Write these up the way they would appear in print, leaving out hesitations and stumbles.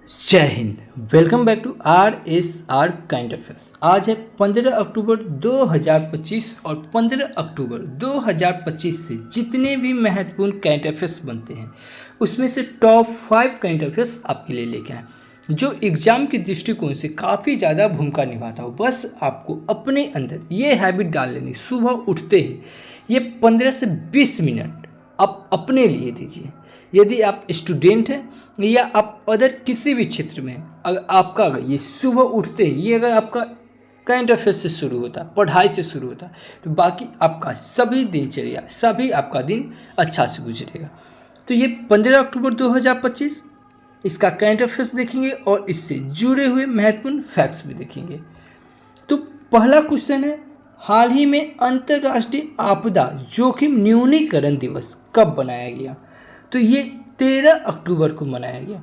जय Hind. Welcome back to RSR kind affairs. आज है 15 अक्टूबर 2025 और 15 अक्टूबर 2025 से जितने भी महत्वपूर्ण काइंड अफेयर्स बनते हैं उसमें से टॉप 5 काइंड अफेयर्स आपके लिए लेके आए जो एग्जाम के दृष्टिकोण से काफ़ी ज़्यादा भूमिका निभाता हो। बस आपको अपने अंदर ये हैबिट डाल लेनी, सुबह उठते ही ये 15 से 20 मिनट आप अपने लिए दीजिए। यदि आप स्टूडेंट हैं या आप अदर किसी भी क्षेत्र में हैं, अगर आपका ये सुबह उठते ही ये अगर आपका काइंड अफेयर से शुरू होता, पढ़ाई से शुरू होता, तो बाकी आपका सभी दिनचर्या, सभी आपका दिन अच्छा से गुजरेगा। तो ये 15 अक्टूबर 2025 इसका काइंड अफेयर्स देखेंगे और इससे जुड़े हुए महत्वपूर्ण फैक्ट्स भी देखेंगे। तो पहला क्वेश्चन है, हाल ही में अंतर्राष्ट्रीय आपदा जोखिम न्यूनीकरण दिवस कब बनाया गया? तो ये 13 अक्टूबर को मनाया गया।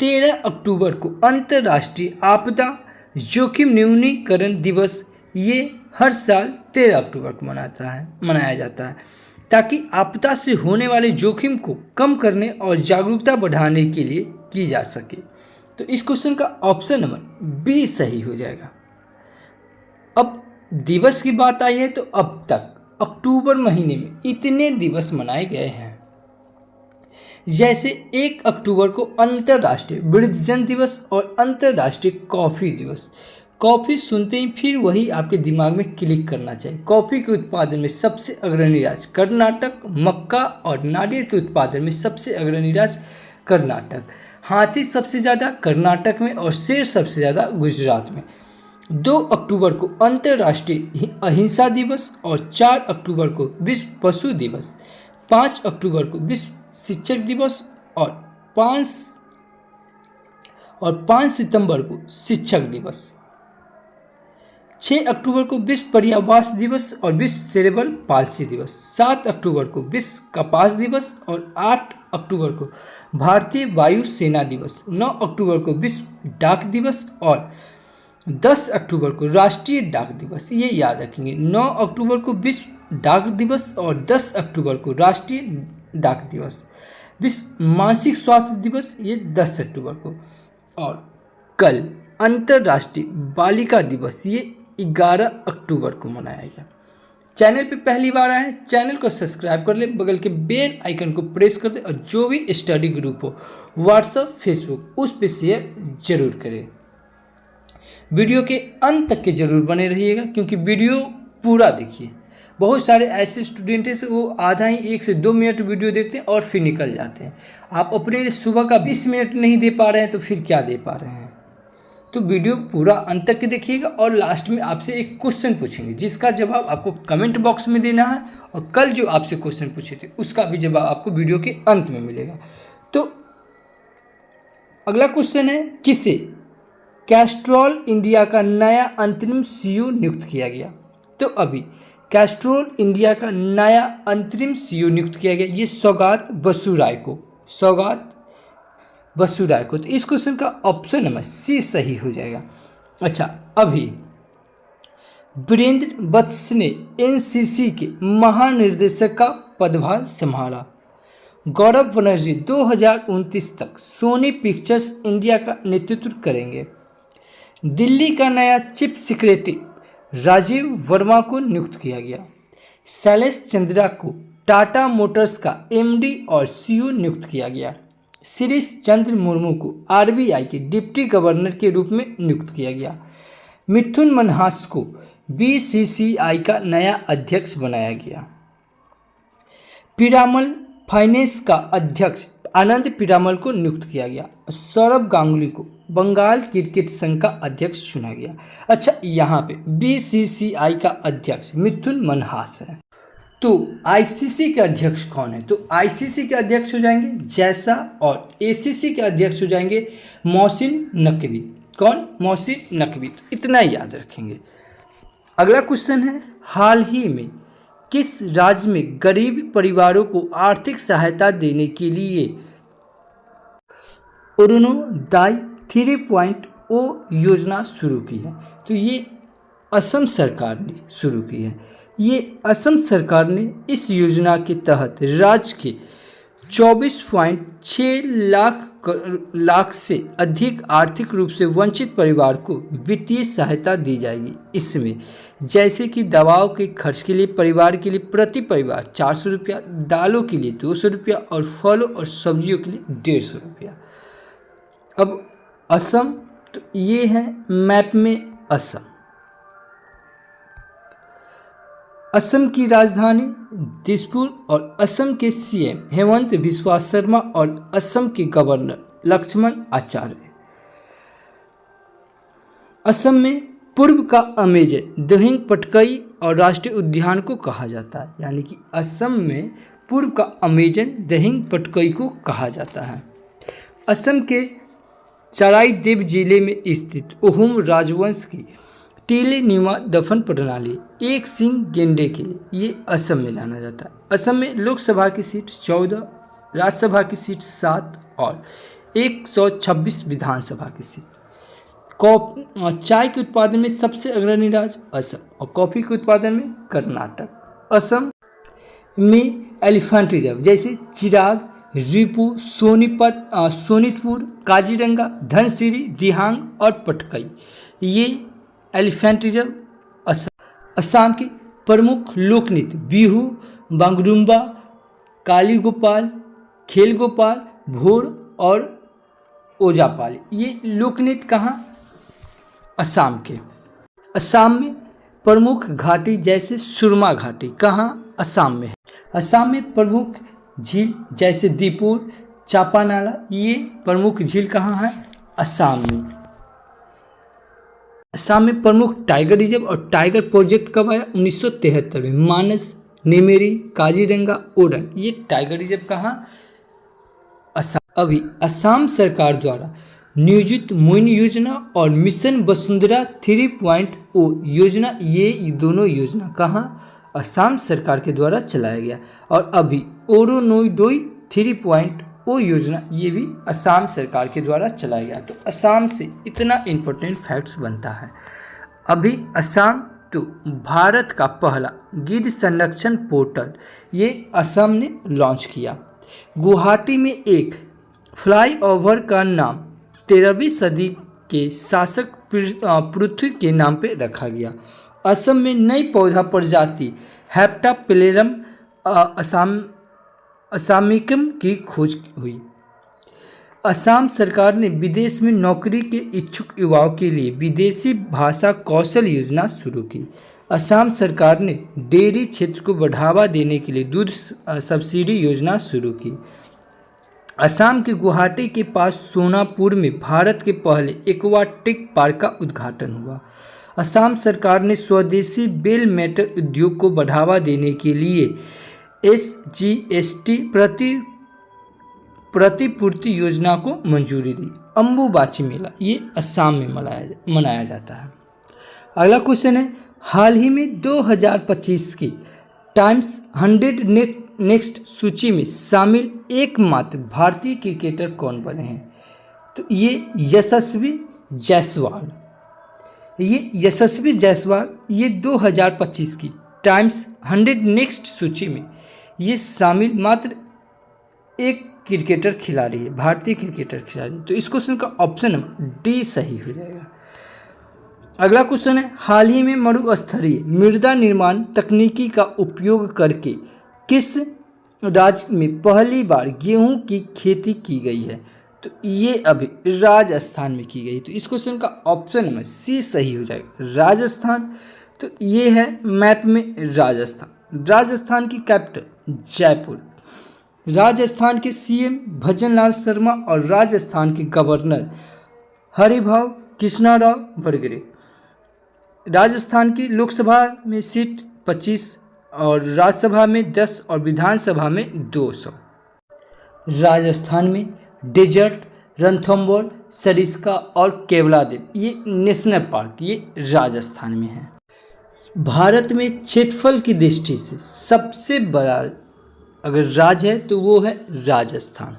13 अक्टूबर को अंतर्राष्ट्रीय आपदा जोखिम न्यूनीकरण दिवस ये हर साल 13 अक्टूबर को मनाया जाता है ताकि आपदा से होने वाले जोखिम को कम करने और जागरूकता बढ़ाने के लिए की जा सके। तो इस क्वेश्चन का ऑप्शन नंबर बी सही हो जाएगा। अब दिवस की बात आई है तो अब तक अक्टूबर महीने में इतने दिवस मनाए गए हैं, जैसे 1 अक्टूबर को अंतर्राष्ट्रीय वृद्धजन दिवस और अंतर्राष्ट्रीय कॉफ़ी दिवस। कॉफ़ी सुनते ही फिर वही आपके दिमाग में क्लिक करना चाहिए। कॉफ़ी के उत्पादन में सबसे अग्रणी राज्य कर्नाटक, मक्का और नारियल के उत्पादन में सबसे अग्रणी राज्य कर्नाटक, हाथी सबसे ज़्यादा कर्नाटक में और शेर सबसे ज़्यादा गुजरात में। 2 अक्टूबर को अंतर्राष्ट्रीय अहिंसा दिवस और 4 अक्टूबर को विश्व पशु दिवस, 5 अक्टूबर को विश्व शिक्षक दिवस और 5 सितंबर को शिक्षक दिवस, 6 अक्टूबर को विश्व पर्यावरण दिवस और विश्व सेरेब्रल पाल्सी दिवस, 7 अक्टूबर को विश्व कपास दिवस और 8 अक्टूबर को भारतीय वायु सेना दिवस, 9 अक्टूबर को विश्व डाक दिवस और 10 अक्टूबर को राष्ट्रीय डाक दिवस। ये याद रखेंगे, 9 अक्टूबर को विश्व डाक दिवस और 10 अक्टूबर को राष्ट्रीय डाक दिवस। विश्व मानसिक स्वास्थ्य दिवस ये 10 अक्टूबर को, और कल अंतर्राष्ट्रीय बालिका दिवस ये 11 अक्टूबर को मनाया गया। चैनल पे पहली बार आए हैं, चैनल को सब्सक्राइब कर ले, बगल के बेल आइकन को प्रेस कर दे और जो भी स्टडी ग्रुप हो व्हाट्सएप, फेसबुक, उस पर शेयर जरूर करें। वीडियो के अंत तक के जरूर बने रहिएगा क्योंकि वीडियो पूरा देखिए। बहुत सारे ऐसे स्टूडेंट हैं वो आधा ही 1 से 2 मिनट वीडियो देखते हैं और फिर निकल जाते हैं। आप अपने सुबह का 20 मिनट नहीं दे पा रहे हैं तो फिर क्या दे पा रहे हैं? तो वीडियो पूरा अंत तक के देखिएगा और लास्ट में आपसे एक क्वेश्चन पूछेंगे जिसका जवाब आपको कमेंट बॉक्स में देना है, और कल जो आपसे क्वेश्चन पूछे थे उसका भी जवाब आपको वीडियो के अंत में मिलेगा। तो अगला क्वेश्चन है, किसे कैस्ट्रॉल इंडिया का नया अंतरिम CEO नियुक्त किया गया? तो अभी कैस्ट्रॉल इंडिया का नया अंतरिम CEO नियुक्त किया गया, ये सौगात बसु राय को। तो इस क्वेश्चन का ऑप्शन नंबर सी सही हो जाएगा। अच्छा, अभी वीरेंद्र वत्स ने NCC के महानिर्देशक का पदभार संभाला। गौरव बनर्जी 2029 तक सोनी पिक्चर्स इंडिया का नेतृत्व करेंगे। दिल्ली का नया चीफ सेक्रेटरी राजीव वर्मा को नियुक्त किया गया। शैलेश चंद्रा को टाटा मोटर्स का MD और CEO नियुक्त किया गया। शिरीष चंद्र मुर्मू को RBI के डिप्टी गवर्नर के रूप में नियुक्त किया गया। मिथुन मनहास को BCCI का नया अध्यक्ष बनाया गया। पीरामल फाइनेंस का अध्यक्ष आनंद पीरामल को नियुक्त किया गया। सौरभ गांगुली को बंगाल क्रिकेट संघ का अध्यक्ष चुना गया। अच्छा, यहाँ पे BCCI का अध्यक्ष मिथुन मनहास है। तो ICC के अध्यक्ष कौन है? तो ICC के अध्यक्ष हो जाएंगे जैसा, और ACC के अध्यक्ष हो जाएंगे मोहसिन नकवी। कौन? मोहसिन नकवी। तो इतना ही याद रखेंगे। अगला क्वेश्चन है, हाल ही में किस राज्य में गरीब परिवारों को आर्थिक सहायता देने के लिए अरुणोदय 3.0 योजना शुरू की है? तो ये असम सरकार ने शुरू की है। ये असम सरकार ने इस योजना के तहत राज्य के 24.6 लाख लाख से अधिक आर्थिक रूप से वंचित परिवार को वित्तीय सहायता दी जाएगी। इसमें जैसे कि दवाओं के खर्च के लिए परिवार के लिए प्रति परिवार 400 रुपया, दालों के लिए 200 रुपया और फलों और सब्जियों के लिए 150 रुपया। अब असम, तो ये है मैप में असम। असम की राजधानी दिसपुर और असम के सीएम हेमंत बिस्वा शर्मा और असम के गवर्नर लक्ष्मण आचार्य। असम में पूर्व का अमेजन दिहिंग पटकाई और राष्ट्रीय उद्यान को कहा जाता है, यानी कि असम में पूर्व का अमेजन दिहिंग पटकाई को कहा जाता है। असम के चराईदेव जिले में स्थित ओहुम राजवंश की टीले नुमा दफन प्रणाली एक सिंह गेंडे के लिए ये असम में जाना जाता है। असम में लोकसभा की सीट 14, राज्यसभा की सीट 7 और 126 विधानसभा की सीट। चाय के उत्पादन में सबसे अग्रणी राज्य असम और कॉफी के उत्पादन में कर्नाटक। असम में एलिफेंट रिजर्व जैसे चिराग, रिपू, सोनीपत, सोनितपुर, काजीरंगा, धनसिरी, दिहांग और पटकाई ये एलिफेंट रिजर्व असम के प्रमुख लोकनृत्य बिहू, बागरुम्बा, काली गोपाल, खेल गोपाल, भोर और ओजापाल ये लोकनृत्य कहाँ? असम के। असम में प्रमुख घाटी जैसे सुरमा घाटी कहाँ? असम में है। असम में प्रमुख झील जैसे दीपुर, चापानाला ये प्रमुख झील कहाँ है? असम में। असम में प्रमुख टाइगर रिजर्व और टाइगर प्रोजेक्ट कब आया? 1973 में। मानस, नेमेरी, काजीरंगा, ओडन ये टाइगर रिजर्व कहाँ? असम। अभी असम सरकार द्वारा नियोजित मोइन योजना और मिशन वसुंधरा 3.0 योजना ये दोनों योजना कहाँ? असम सरकार के द्वारा चलाया गया। और अभी ओरोनोडोई 3.0 योजना ये भी असम सरकार के द्वारा चलाया गया। तो असम से इतना इम्पोर्टेंट फैक्ट्स बनता है। अभी असम तो भारत का पहला गिद्ध संरक्षण पोर्टल ये असम ने लॉन्च किया। गुवाहाटी में एक फ्लाईओवर का नाम 13वीं सदी के शासक पृथ्वी के नाम पे रखा गया। असम में नई पौधा प्रजाति हेप्टाप्टेरम असामिकम की खोज हुई। असम सरकार ने विदेश में नौकरी के इच्छुक युवाओं के लिए विदेशी भाषा कौशल योजना शुरू की। असम सरकार ने डेयरी क्षेत्र को बढ़ावा देने के लिए दूध सब्सिडी योजना शुरू की। असम के गुवाहाटी के पास सोनापुर में भारत के पहले एक्वाटिक पार्क का उद्घाटन हुआ। असम सरकार ने स्वदेशी बेल मेटल उद्योग को बढ़ावा देने के लिए SGST प्रतिपूर्ति योजना को मंजूरी दी। अम्बुबाची मेला ये असम में मनाया जाता है। अगला क्वेश्चन है, हाल ही में 2025 की टाइम्स 100 नेक्स्ट सूची में शामिल एकमात्र भारतीय क्रिकेटर कौन बने हैं? तो ये यशस्वी जायसवाल। ये 2025 की टाइम्स 100 नेक्स्ट सूची में ये शामिल मात्र एक क्रिकेटर खिलाड़ी है, भारतीय क्रिकेटर खिलाड़ी। तो इस क्वेश्चन का ऑप्शन नंबर डी सही हो जाएगा। अगला क्वेश्चन है, हाल ही में मरुस्थलीय मृदा निर्माण तकनीकी का उपयोग करके किस राज्य में पहली बार गेहूं की खेती की गई है? तो ये अभी राजस्थान में की गई। तो इस क्वेश्चन का ऑप्शन नंबर सी सही हो जाएगा, राजस्थान। तो ये है मैप में राजस्थान। राजस्थान की कैपिटल जयपुर। राजस्थान के सीएम भजनलाल शर्मा और राजस्थान के गवर्नर हरिभाऊ कृष्णाराव वरगड़े। राजस्थान की लोकसभा में सीट 25 और राज्यसभा में 10 और विधानसभा में 200। राजस्थान में डेजर्ट, रणथंभौर, सरिस्का और केवलादेव ये नेशनल पार्क ये राजस्थान में है। भारत में क्षेत्रफल की दृष्टि से सबसे बड़ा अगर राज्य है तो वो है राजस्थान।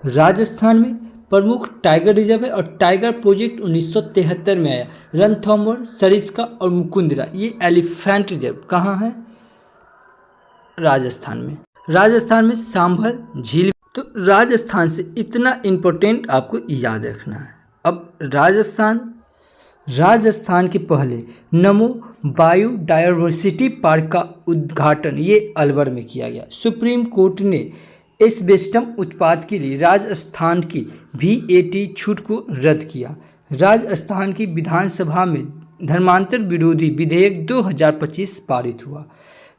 राजस्थान में प्रमुख टाइगर रिजर्व है और टाइगर प्रोजेक्ट 1973 में आया। रणथंभौर, सरिस्का और मुकुंदरा ये एलिफेंट रिजर्व कहाँ है? राजस्थान में। राजस्थान में सांभर झील। तो राजस्थान से इतना इम्पोर्टेंट आपको याद रखना है। अब राजस्थान के पहले नमो बायोडायवर्सिटी पार्क का उद्घाटन ये अलवर में किया गया। सुप्रीम कोर्ट ने एस्बेस्टस उत्पाद के लिए राजस्थान की VAT छूट को रद्द किया। राजस्थान की विधानसभा में धर्मांतर विरोधी विधेयक 2025 पारित हुआ।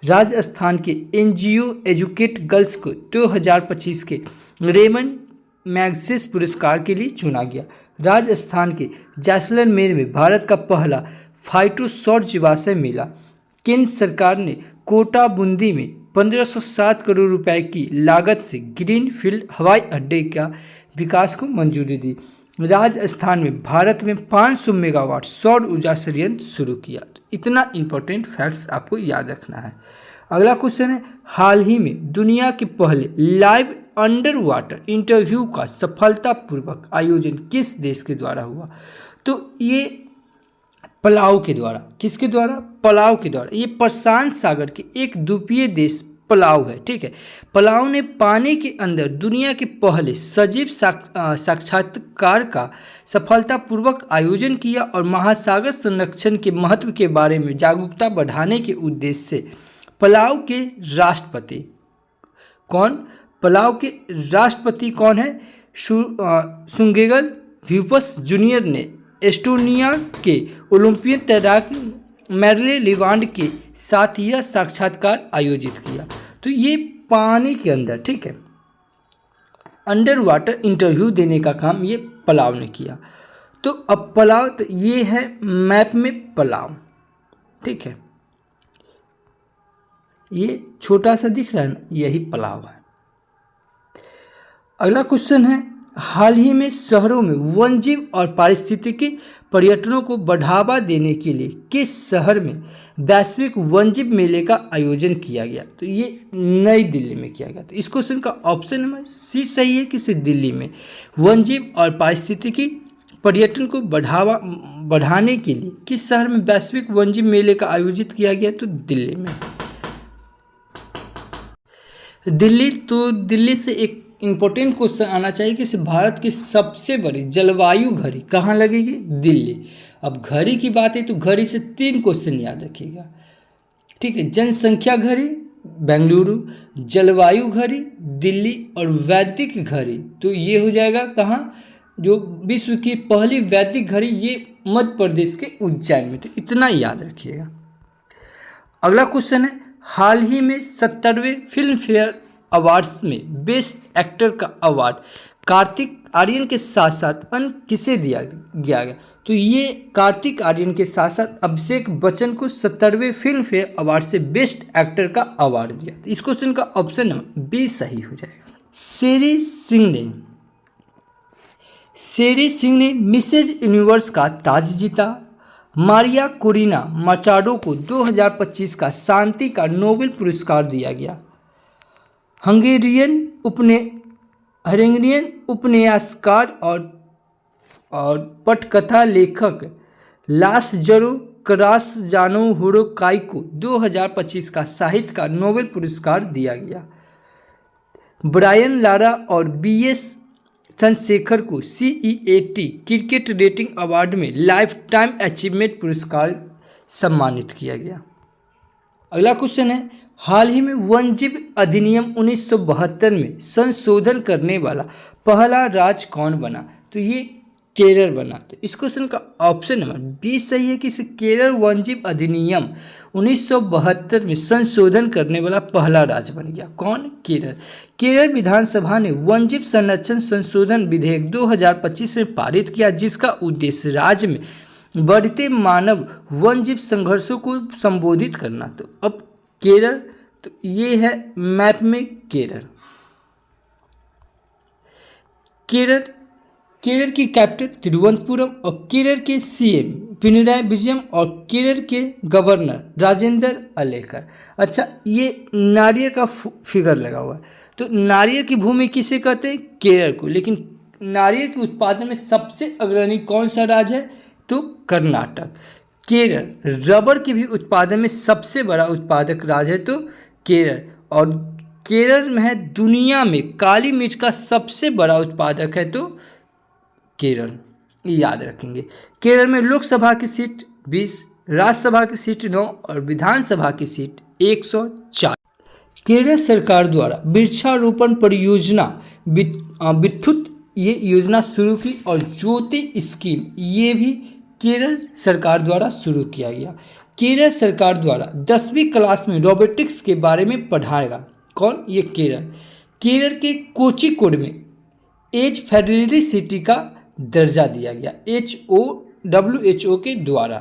राजस्थान के NGO एजुकेट गर्ल्स को 2025 के रेमंड मैग्सेस पुरस्कार के लिए चुना गया। राजस्थान के जैसलमेर में भारत का पहला फाइटोसौर जीवाश्म मेला। केंद्र सरकार ने कोटा बूंदी में 1507 करोड़ रुपए की लागत से ग्रीन फील्ड हवाई अड्डे का विकास को मंजूरी दी। राजस्थान में भारत में 500 मेगावाट सौर ऊर्जा संयंत्र शुरू किया। तो इतना इंपॉर्टेंट फैक्ट्स आपको याद रखना है। अगला क्वेश्चन है, हाल ही में दुनिया के पहले लाइव अंडर वाटर इंटरव्यू का सफलतापूर्वक आयोजन किस देश के द्वारा हुआ? तो ये पलाव के द्वारा। किसके द्वारा? पलाव के द्वारा। ये प्रशांत सागर के एक द्वीपीय देश पलाव है। ठीक है, पलाव ने पानी के अंदर दुनिया के पहले सजीव साक्षात्कार का सफलतापूर्वक आयोजन किया और महासागर संरक्षण के महत्व के बारे में जागरूकता बढ़ाने के उद्देश्य से पलाव के राष्ट्रपति कौन है? सुंगेगल व्यूपस जूनियर ने एस्टोनिया के ओलंपियन तैराक मैरले लिवांड के साथ यह साक्षात्कार आयोजित किया। तो ये पानी के अंदर, ठीक है, अंडर वाटर इंटरव्यू देने का काम ये पलाव ने किया। तो अब पलाव, तो ये है मैप में पलाव। ठीक है, ये छोटा सा दिख रहा है ना, यही पलाव है। अगला क्वेश्चन है, हाल ही में शहरों में वन्यजीव और पारिस्थितिकी पर्यटनों को बढ़ावा देने के लिए किस शहर में वैश्विक वन्यजीव मेले का आयोजन किया गया? तो ये नई दिल्ली में किया गया। तो इस क्वेश्चन का ऑप्शन नंबर सी सही है कि दिल्ली में वन्यजीव और पारिस्थितिकी पर्यटन को बढ़ाने के लिए किस शहर में वैश्विक वन्यजीव मेले का आयोजित किया गया? तो दिल्ली में। दिल्ली से एक इम्पोर्टेंट क्वेश्चन आना चाहिए कि भारत की सबसे बड़ी जलवायु घड़ी कहाँ लगेगी? दिल्ली। अब घड़ी की बात है तो घड़ी से 3 क्वेश्चन याद रखिएगा। ठीक है, जनसंख्या घड़ी बेंगलुरु, जलवायु घड़ी दिल्ली और वैदिक घड़ी, तो ये हो जाएगा कहाँ? जो विश्व की पहली वैदिक घड़ी ये मध्य प्रदेश के उज्जैन में। तो इतना याद रखिएगा। अगला क्वेश्चन है, हाल ही में 70वें फिल्म फेयर अवार्ड्स में बेस्ट एक्टर का अवार्ड कार्तिक आर्यन के साथ साथ अन्य किसे दिया गया? तो ये कार्तिक आर्यन के साथ साथ अभिषेक बच्चन को 70वें फिल्म फेयर अवार्ड से बेस्ट एक्टर का अवार्ड दिया। तो इस क्वेश्चन का ऑप्शन नंबर बी सही हो जाएगा। शेरी सिंह ने मिसेज यूनिवर्स का ताज जीता। मारिया कोरिना मचाडो को 2025 का शांति का नोबेल पुरस्कार दिया गया। हंगेरियन उपन्यासकार और पटकथा लेखक लासजरो करासजानोहुरोकाई को 2025 का साहित्य का नोबेल पुरस्कार दिया गया। ब्रायन लारा और BS चंद्रशेखर को CEAT क्रिकेट रेटिंग अवार्ड में लाइफ टाइम अचीवमेंट पुरस्कार सम्मानित किया गया। अगला क्वेश्चन है, हाल ही में वन्यजीव अधिनियम 1972 में संशोधन करने वाला पहला राज्य कौन बना? तो ये केरल बना। तो इस क्वेश्चन का ऑप्शन नंबर बी सही है कि केरल वन्यजीव अधिनियम 1972 में संशोधन करने वाला पहला राज्य बन गया। कौन? केरल। केरल विधानसभा ने वन्यजीव संरक्षण संशोधन विधेयक 2025 में पारित किया, जिसका उद्देश्य राज्य में बढ़ते मानव वन्यजीव संघर्षों को संबोधित करना। तो अब केरल, तो ये है मैप में केरल। केरल की कैपिटल तिरुवनंतपुरम और केरल के CM पिनराई विजयम और केरल के गवर्नर राजेंद्र अलेकर। अच्छा, ये नारियल का फिगर लगा हुआ है। तो नारियल की भूमि किसे कहते हैं? केरल को। लेकिन नारियल के उत्पादन में सबसे अग्रणी कौन सा राज्य है? तो कर्नाटक। केरल रबर के भी उत्पादन में सबसे बड़ा उत्पादक राज्य है तो केरल। और केरल में है दुनिया में काली मिर्च का सबसे बड़ा उत्पादक है तो केरल, याद रखेंगे। केरल में लोकसभा की सीट 20, राज्यसभा की सीट 9 और विधानसभा की सीट 104। केरल सरकार द्वारा वृक्षारोपण परियोजना विद्युत ये योजना शुरू की और ज्योति स्कीम ये भी केरल सरकार द्वारा शुरू किया गया। केरल सरकार द्वारा 10वीं क्लास में रोबोटिक्स के बारे में पढ़ाएगा कौन, ये केरल। केरल के कोझिकोड में एज फेडरली सिटी का दर्जा दिया गया WHO के द्वारा।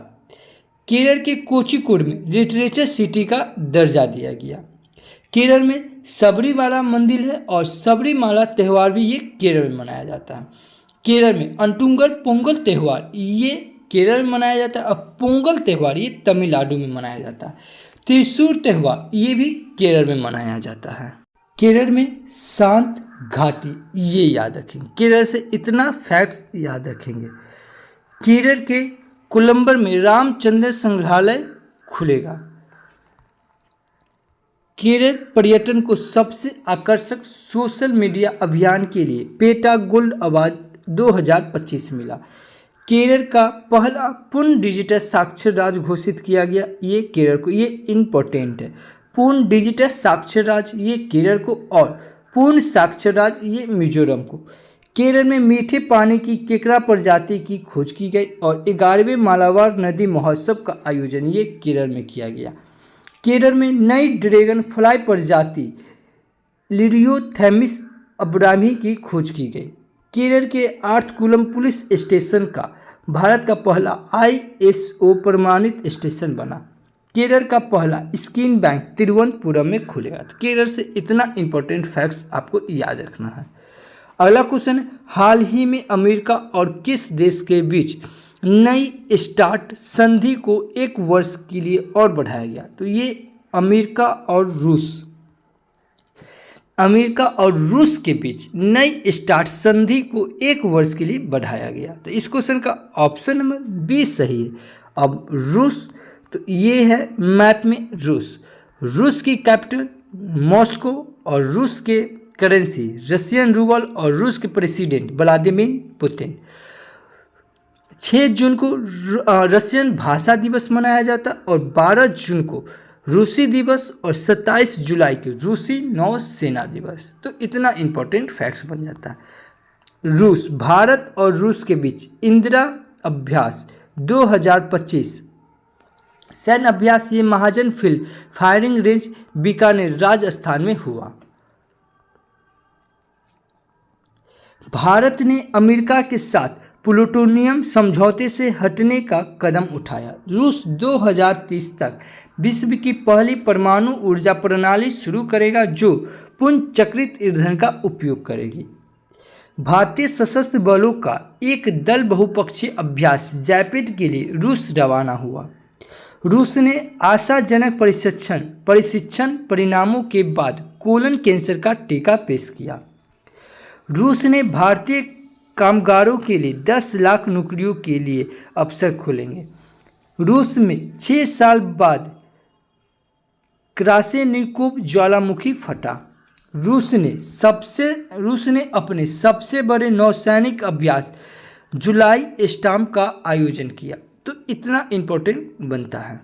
केरल के कोझिकोड में लिटरेचर सिटी का दर्जा दिया गया। केरल में सबरीमाला मंदिर है और सबरीमाला त्यौहार भी ये केरल में मनाया जाता है। केरल में अंटुंगर पोंगल त्यौहार ये केरल में मनाया जाता है और पोंगल त्यौहार ये तमिलनाडु में मनाया जाता है। त्रिशूर त्यौहार ये भी केरल में मनाया जाता है। केरल में शांत घाटी ये याद रखेंगे, केरल से इतना फैक्ट्स याद रखेंगे। केरल के कोलंबर में रामचंद्र संग्रहालय खुलेगा। केरल पर्यटन को सबसे आकर्षक सोशल मीडिया अभियान के लिए पेटा गोल्ड अवार्ड 2025 मिला। केरल का पहला पूर्ण डिजिटल साक्षर राज्य घोषित किया गया, ये केरल को, ये इम्पोर्टेंट है। पूर्ण डिजिटल साक्षर राज्य ये केरल को और पूर्ण साक्षर राज्य ये मिजोरम को। केरल में मीठे पानी की केकड़ा प्रजाति की खोज की गई और 11वें मालाबार नदी महोत्सव का आयोजन ये केरल में किया गया। केरल में नई ड्रैगन फ्लाई प्रजाति लिरियोथेमिस अब्रामी की खोज की गई। केरल के आर्थकुलम पुलिस स्टेशन का भारत का पहला ISO प्रमाणित स्टेशन बना। केरल का पहला स्किन बैंक तिरुवनंतपुरम में खुलेगा। तो केरल से इतना इंपॉर्टेंट फैक्ट्स आपको याद रखना है। अगला क्वेश्चन, हाल ही में अमेरिका और किस देश के बीच नई स्टार्ट संधि को 1 वर्ष के लिए और बढ़ाया गया? तो ये अमेरिका और रूस के बीच नई स्टार्ट संधि को 1 वर्ष के लिए बढ़ाया गया। तो इस क्वेश्चन का ऑप्शन नंबर बी सही है। अब रूस, तो ये है मैप में रूस की कैपिटल मॉस्को और रूस के करेंसी रशियन रूबल और रूस के प्रेसिडेंट व्लादिमीर पुतिन। 6 जून को रशियन भाषा दिवस मनाया जाता और 12 जून को रूसी दिवस और 27 जुलाई को रूसी नौसेना दिवस। तो इतना इंपॉर्टेंट फैक्ट्स बन जाता है। रूस, भारत और रूस के बीच इंदिरा अभ्यास 2025 सैन्य अभ्यास ये Mahajan field firing range Bikaner Rajasthan में हुआ। भारत ने अमेरिका के साथ प्लूटोनियम समझौते से हटने का कदम उठाया। रूस 2030 तक विश्व की पहली परमाणु ऊर्जा प्रणाली शुरू करेगा जो पुनर्चक्रित ईंधन का उपयोग करेगी। भारतीय सशस्त्र बलों का एक दल बहुपक्षीय अभ्यास जैपेट के लिए रूस रवाना हुआ। रूस ने आशाजनक प्रशिक्षण परिणामों के बाद कोलन कैंसर का टीका पेश किया। रूस ने भारतीय कामगारों के लिए 10 लाख नौकरियों के लिए अवसर खोलेंगे। रूस में 6 साल बाद क्रासेनिकोव ज्वालामुखी फटा। रूस ने अपने सबसे बड़े नौसैनिक अभ्यास जुलाई स्टॉर्म का आयोजन किया। तो इतना इंपॉर्टेंट बनता है।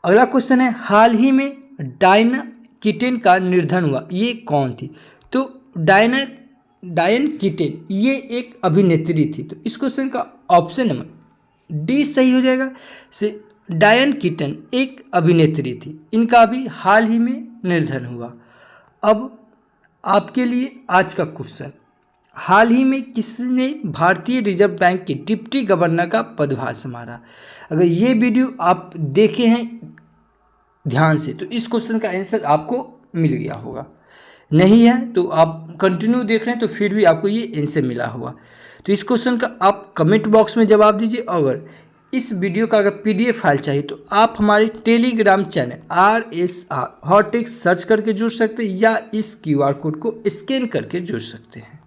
अगला क्वेश्चन है, हाल ही में डायना कीटन का निधन हुआ, ये कौन थी? तो डायन कीटन ये एक अभिनेत्री थी। तो इस क्वेश्चन का ऑप्शन नंबर डी सही हो जाएगा। से डायन कीटन एक अभिनेत्री थी, इनका भी हाल ही में निधन हुआ। अब आपके लिए आज का क्वेश्चन, हाल ही में किसने भारतीय रिजर्व बैंक के डिप्टी गवर्नर का पदभार संभाला? अगर ये वीडियो आप देखे हैं ध्यान से तो इस क्वेश्चन का आंसर आपको मिल गया होगा। नहीं है तो आप कंटिन्यू देख रहे हैं तो फिर भी आपको ये आंसर मिला होगा। तो इस क्वेश्चन का आप कमेंट बॉक्स में जवाब दीजिए। अगर इस वीडियो का अगर PDF फाइल चाहिए तो आप हमारे टेलीग्राम चैनल RSR हॉटिक्स सर्च करके जुड़ सकते हैं या इस QR कोड को स्कैन करके जुड़ सकते हैं।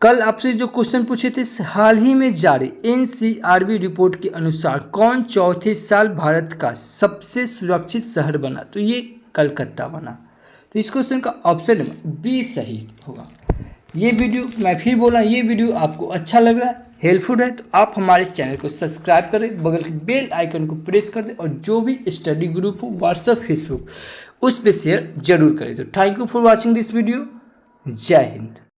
कल आपसे जो क्वेश्चन पूछे थे, हाल ही में जारी NCRB रिपोर्ट के अनुसार कौन चौथे साल भारत का सबसे सुरक्षित शहर बना? तो ये कलकत्ता बना। तो इस क्वेश्चन का ऑप्शन नंबर बी सही होगा। ये वीडियो मैं फिर बोला, ये वीडियो आपको अच्छा लग रहा है, हेल्पफुल है, तो आप हमारे चैनल को सब्सक्राइब करें, बगल के बेल आइकन को प्रेस कर दें और जो भी स्टडी ग्रुप हो व्हाट्सएप फेसबुक उस पर शेयर जरूर करें। तो thank you for watching this video. जय हिंद।